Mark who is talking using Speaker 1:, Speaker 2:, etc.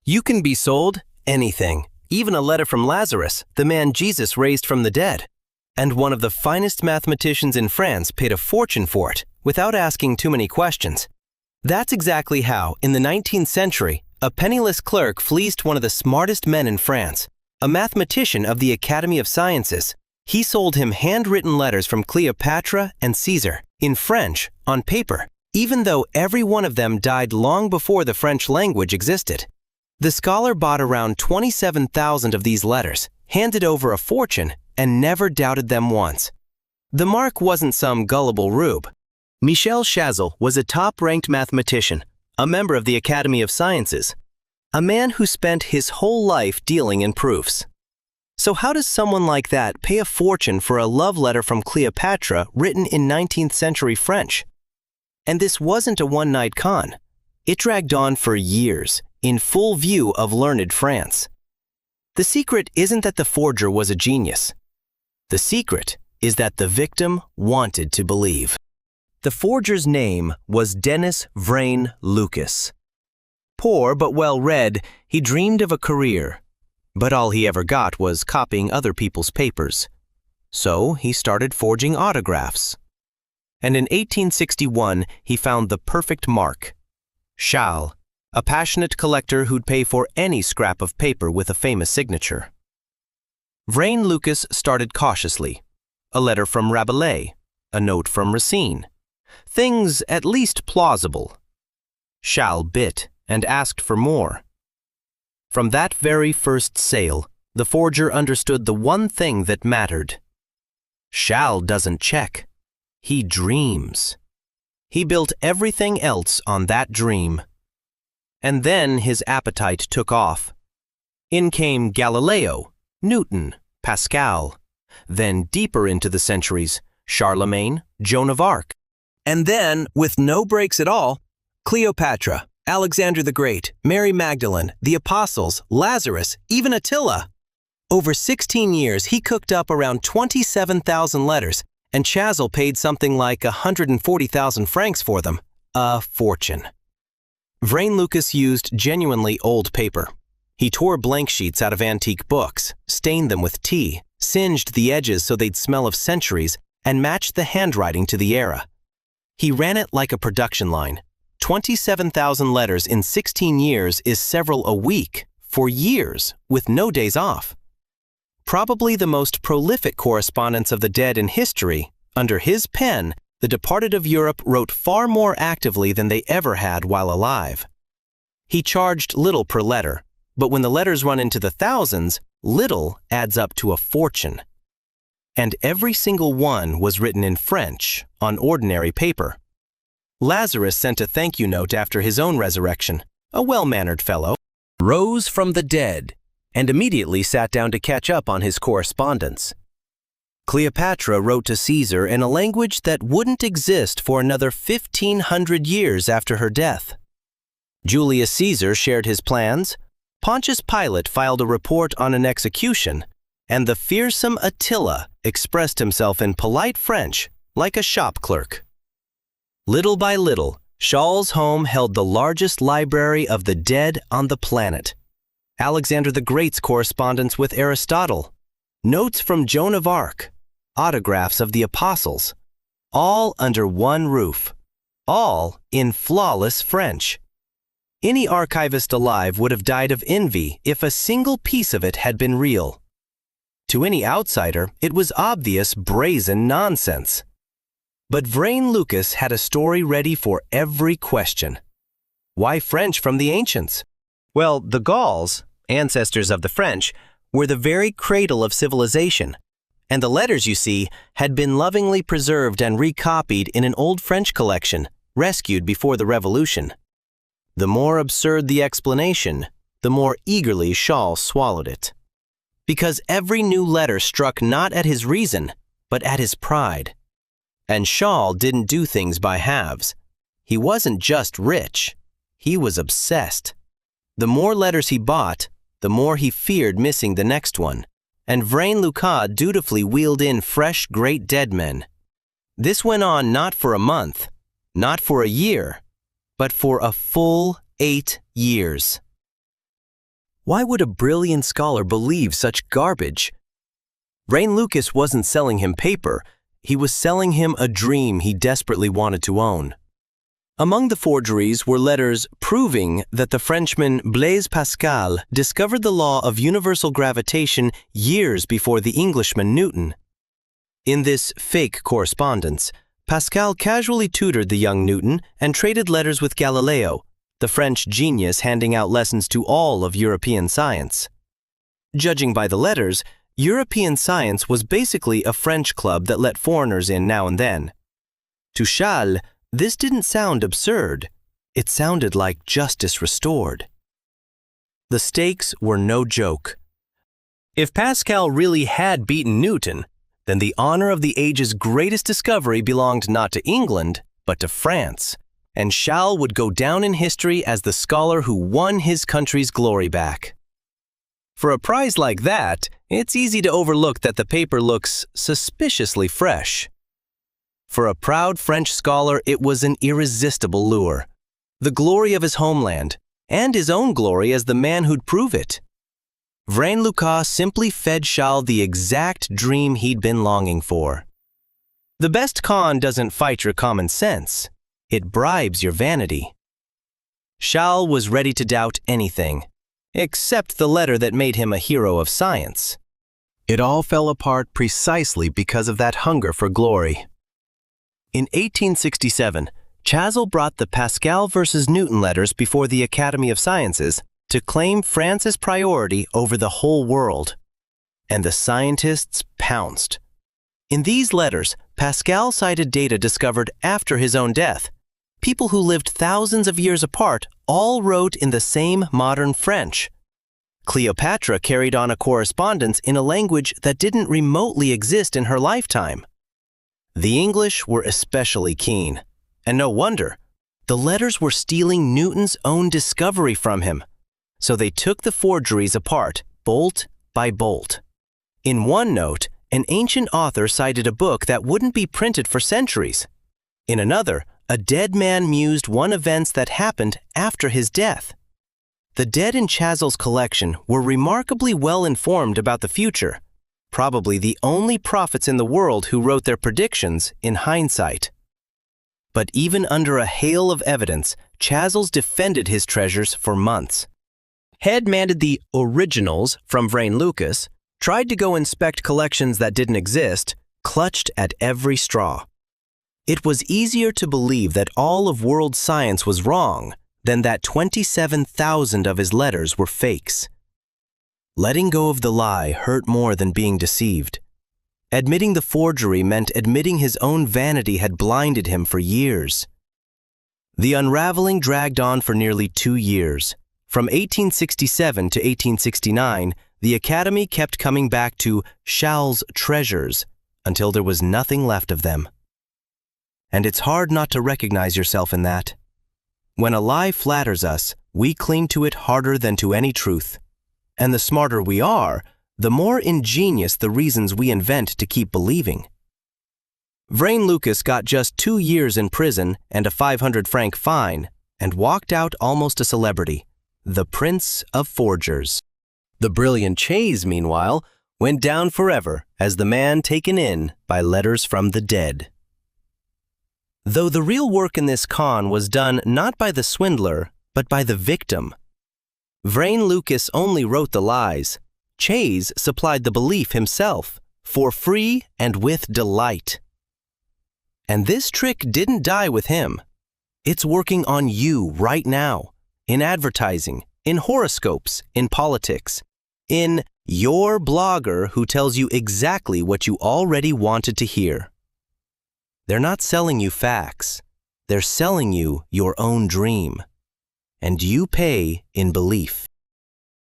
Speaker 1: You can be sold anything, even a letter from Lazarus, the man Jesus raised from the dead. And one of the finest mathematicians in France paid a fortune for it, without asking too many questions. That's exactly how, in the 19th century, a penniless clerk fleeced one of the smartest men in France, a mathematician of the Academy of Sciences. He sold him handwritten letters from Cleopatra and Caesar, in French, on paper, even though every one of them died long before the French language existed. The scholar bought around 27,000 of these letters, handed over a fortune, and never doubted them once. The mark wasn't some gullible rube. Michel Chasles was a top-ranked mathematician, a member of the Academy of Sciences, a man who spent his whole life dealing in proofs. So how does someone like that pay a fortune for a love letter from Cleopatra written in 19th century French? And this wasn't a one-night con. It dragged on for years, in full view of learned France. The secret isn't that the forger was a genius. The secret is that the victim wanted to believe. The forger's name was Denis Vrain-Lucas. Poor but well-read, he dreamed of a career. But all he ever got was copying other people's papers. So he started forging autographs. And in 1861, he found the perfect mark. Chasles, a passionate collector who'd pay for any scrap of paper with a famous signature. Vrain-Lucas started cautiously. A letter from Rabelais, a note from Racine. Things at least plausible. Chasles bit and asked for more. From that very first sale, the forger understood the one thing that mattered. Chasles doesn't check. He dreams. He built everything else on that dream. And then his appetite took off. In came Galileo, Newton, Pascal. Then deeper into the centuries, Charlemagne, Joan of Arc. And then, with no breaks at all, Cleopatra, Alexander the Great, Mary Magdalene, the Apostles, Lazarus, even Attila. Over 16 years, he cooked up around 27,000 letters, and Chasles paid something like 140,000 francs for them. A fortune. Vrain-Lucas used genuinely old paper. He tore blank sheets out of antique books, stained them with tea, singed the edges so they'd smell of centuries, and matched the handwriting to the era. He ran it like a production line. 27,000 letters in 16 years is several a week, for years, with no days off. Probably the most prolific correspondence of the dead in history, under his pen, the departed of Europe wrote far more actively than they ever had while alive. He charged little per letter, but when the letters run into the thousands, little adds up to a fortune. And every single one was written in French, on ordinary paper. Lazarus sent a thank you note after his own resurrection, a well-mannered fellow, rose from the dead, and immediately sat down to catch up on his correspondence. Cleopatra wrote to Caesar in a language that wouldn't exist for another 1,500 years after her death. Julius Caesar shared his plans, Pontius Pilate filed a report on an execution, and the fearsome Attila expressed himself in polite French, like a shop clerk. Little by little, Chasles' home held the largest library of the dead on the planet. Alexander the Great's correspondence with Aristotle, notes from Joan of Arc, autographs of the Apostles, all under one roof, all in flawless French. Any archivist alive would have died of envy if a single piece of it had been real. To any outsider, it was obvious brazen nonsense. But Vrain-Lucas had a story ready for every question. Why French from the ancients? Well, the Gauls, ancestors of the French, were the very cradle of civilization, and the letters you see had been lovingly preserved and recopied in an old French collection, rescued before the Revolution. The more absurd the explanation, the more eagerly Chasles swallowed it. Because every new letter struck not at his reason, but at his pride. And Chasles didn't do things by halves. He wasn't just rich, he was obsessed. The more letters he bought, the more he feared missing the next one, and Vrain-Lucas dutifully wheeled in fresh great dead men. This went on not for a month, not for a year, but for a full 8 years. Why would a brilliant scholar believe such garbage? Vrain-Lucas wasn't selling him paper, he was selling him a dream he desperately wanted to own. Among the forgeries were letters proving that the Frenchman Blaise Pascal discovered the law of universal gravitation years before the Englishman Newton. In this fake correspondence, Pascal casually tutored the young Newton and traded letters with Galileo, the French genius handing out lessons to all of European science. Judging by the letters, European science was basically a French club that let foreigners in now and then. To Chasles, this didn't sound absurd. It sounded like justice restored. The stakes were no joke. If Pascal really had beaten Newton, then the honor of the age's greatest discovery belonged not to England, but to France, and Chasles would go down in history as the scholar who won his country's glory back. For a prize like that, it's easy to overlook that the paper looks suspiciously fresh. For a proud French scholar, it was an irresistible lure, the glory of his homeland, and his own glory as the man who'd prove it. Vrain-Lucas simply fed Chasles the exact dream he'd been longing for. The best con doesn't fight your common sense, it bribes your vanity. Chasles was ready to doubt anything, except the letter that made him a hero of science. It all fell apart precisely because of that hunger for glory. In 1867, Chasles brought the Pascal versus Newton letters before the Academy of Sciences to claim France's priority over the whole world. And the scientists pounced. In these letters, Pascal cited data discovered after his own death. People who lived thousands of years apart all wrote in the same modern French. Cleopatra carried on a correspondence in a language that didn't remotely exist in her lifetime. The English were especially keen, and no wonder. The letters were stealing Newton's own discovery from him, so they took the forgeries apart, bolt by bolt. In one note, an ancient author cited a book that wouldn't be printed for centuries. In another, a dead man mused on events that happened after his death. The dead in Chasles' collection were remarkably well informed about the future, probably the only prophets in the world who wrote their predictions in hindsight. But even under a hail of evidence, Chasles defended his treasures for months. Head demanded the originals from Vrain-Lucas, tried to go inspect collections that didn't exist, clutched at every straw. It was easier to believe that all of world science was wrong than that 27,000 of his letters were fakes. Letting go of the lie hurt more than being deceived. Admitting the forgery meant admitting his own vanity had blinded him for years. The unraveling dragged on for nearly 2 years. From 1867 to 1869, the Academy kept coming back to Chasles' treasures until there was nothing left of them. And it's hard not to recognize yourself in that. When a lie flatters us, we cling to it harder than to any truth. And the smarter we are, the more ingenious the reasons we invent to keep believing. Vrain-Lucas got just 2 years in prison and a 500-franc fine, and walked out almost a celebrity, the Prince of Forgers. The brilliant Chasles, meanwhile, went down forever as the man taken in by letters from the dead. Though the real work in this con was done not by the swindler, but by the victim. Vrain-Lucas only wrote the lies. Chasles supplied the belief himself, for free and with delight. And this trick didn't die with him. It's working on you right now, in advertising, in horoscopes, in politics, in your blogger who tells you exactly what you already wanted to hear. They're not selling you facts. They're selling you your own dream. And you pay in belief.